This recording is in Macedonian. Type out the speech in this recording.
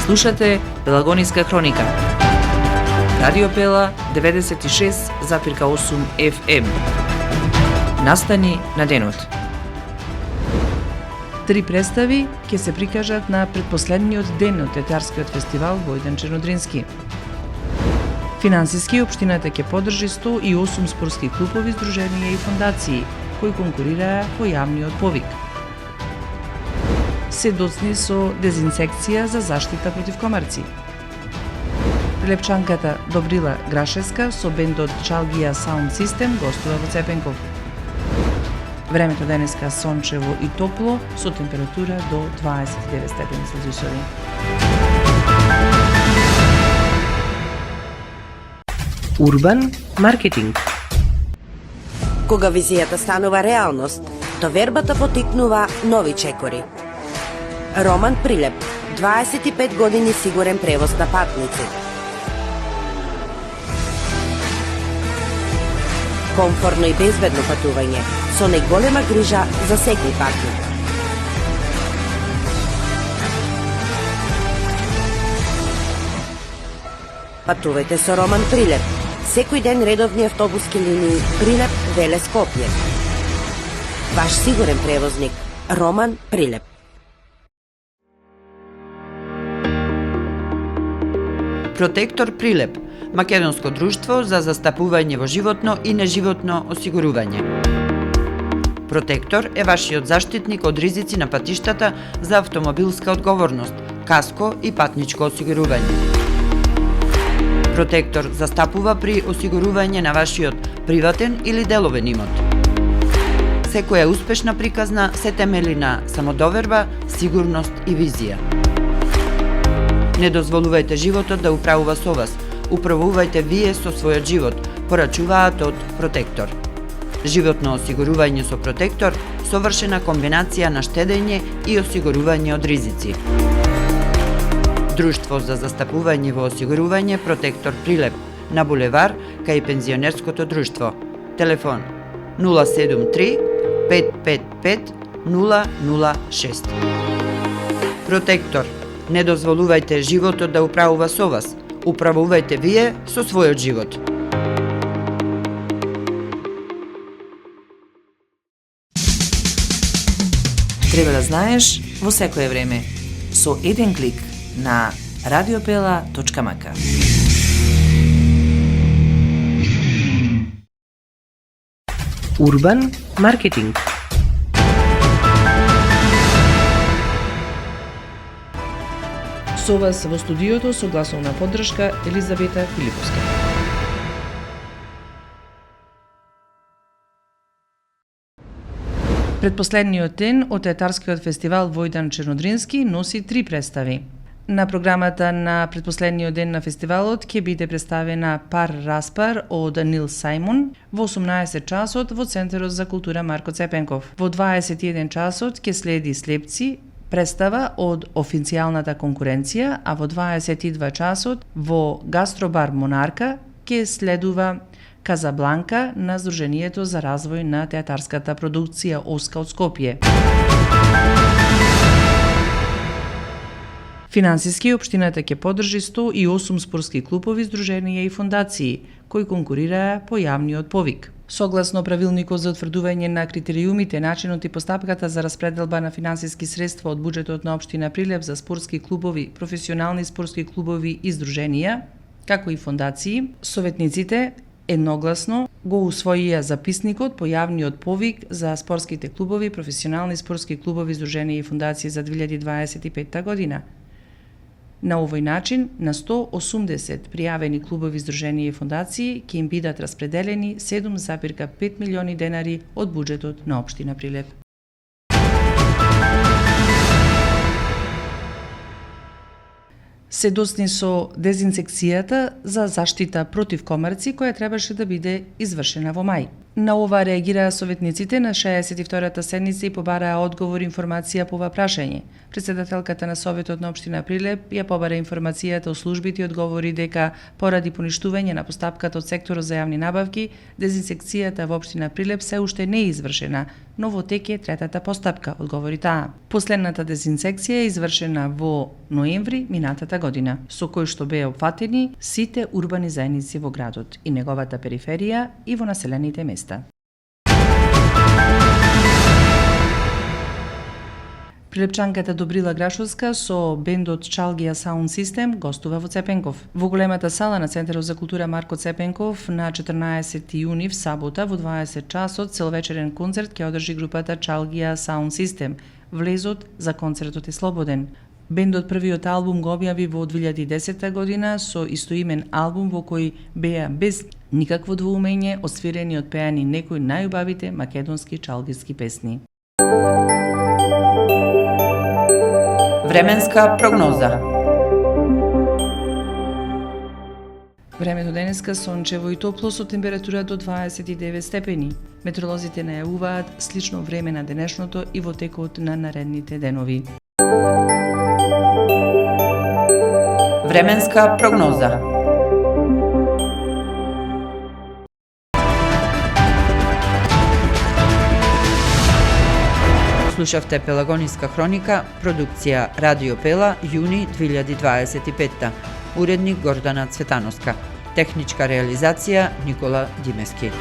Слушате Пелагониска хроника. Радио Пела 96,8 FM. Настани на денот. Три представи ќе се прикажат на предпоследниот ден од Театарскиот фестивал Војдан Чернодрински. Финансиски општината ќе поддржи 108 спортски клубови, здруженија и фондации кои конкурираа по јавниот повик. Се доцни со дезинсекција за заштита против комарци. Прилепчанката Добрила Грашевска со бендот Чалгија Саунд Систем гостува во Цепенков. Времето денеска сончево и топло со температура до 29 степени Целзиусови. Урбан маркетинг. Кога визијата станува реалност, довербата потикнува нови чекори. Роман Прилеп, 25 години сигурен превоз на патници. Комфортно и безбедно патување, со најголема грижа за секој патник. Патувајте со Роман Прилеп. Секој ден редовни автобуски линии Прилеп, Велес, Скопје. Ваш сигурен превозник, Роман Прилеп. Протектор Прилеп, македонско друштво за застапување во животно и неживотно осигурување. Протектор е вашиот заштитник од ризици на патиштата за автомобилска одговорност, каско и патничко осигурување. Протектор застапува при осигурување на вашиот приватен или деловен имот. Секоја успешна приказна се темели на самодоверба, сигурност и визија. Не дозволувајте животот да управува со вас. Управувајте вие со својот живот, порачуваат од Протектор. Животно осигурување со Протектор, совршена комбинација на штедење и осигурување од ризици. Друштво за застапување во осигурување Протектор Прилеп на булевар кај пензионерското друштво. Телефон 073 555 006. Протектор. Не дозволувајте животот да управува со вас. Управувајте вие со својот живот. Треба да знаеш во секое време со еден клик на radiopela.mk. Урбан маркетинг. Со вас во студиото со гласовна поддршка Елизавета Филиповска. Предпоследниот ден од Театарскиот фестивал Војдан Чернодрински носи три представи. На програмата на предпоследниот ден на фестивалот ќе биде представена Пар Распар од Нил Сајмон во 18 часот во Центарот за култура Марко Цепенков. Во 21 часот ќе следи Слепци, представа од официјалната конкуренција, а во 22 часот во Гастробар Монарка ќе следува Казабланка на Сдруженијето за развој на театарската продукција Оска од Скопје. Финансиски општината ќе поддржи 108 спортски клубови, здруженија и фондации кои конкурираа по јавниот повик. Согласно правилникот за утврдување на критериумите, начинот и постапката за распределба на финансиски средства од буџетот на општина Прилеп за спортски клубови, професионални спортски клубови и здруженија, како и фондации, советниците едногласно го усвоија записникот по јавниот повик за спортските клубови, професионални спортски клубови, здруженија и фондации за 2025 година. На овој начин, на 180 пријавени клубови, здруженија и фондации ќе им бидат распределени 7,5 милиони денари од буџетот на општина Прилеп. Се доцни со дезинсекцијата за заштита против комарци која требаше да биде извршена во мај. На ова реагираа советниците на 62-та седница и побараа одговор информација по ова прашање. Председателката на Советот на општина Прилеп ја побара информацијата од службите и одговори дека поради поништување на постапката од секторот за јавни набавки, дезинсекцијата во општина Прилеп се уште не е извршена, но во тек е третата постапка, одговори таа. Последната дезинсекција е извршена во ноември минатата година, со кој што беа опфатени сите урбани заедници во градот и неговата периферија и во населените места. Прилепчанката Добрила Грашовска со бендот Чалгија Sound System гостува во Цепенков. Во големата сала на Центарот за култура Марко Цепенков на 14 јуни в сабота во 20 часот целовечерен концерт ќе одржи групата Чалгија Sound System. Влезот за концертот е слободен. Бендот првиот албум го објави во 2010 година со истоимен албум во кој беа без никакво двоумење освирени од пеани некои најубавите македонски чалгиски песни. Временска прогноза. Времето денеска сончево и топло со температура до 29 степени. Метеоролозите најавуваат слично време на денешното и во текот на наредните денови. Временска прогноза. Слушавте Пелагониска хроника, продукција Радио Пела, јуни 2025. Уредник Гордана Цветановска. Техничка реализација Никола Димески.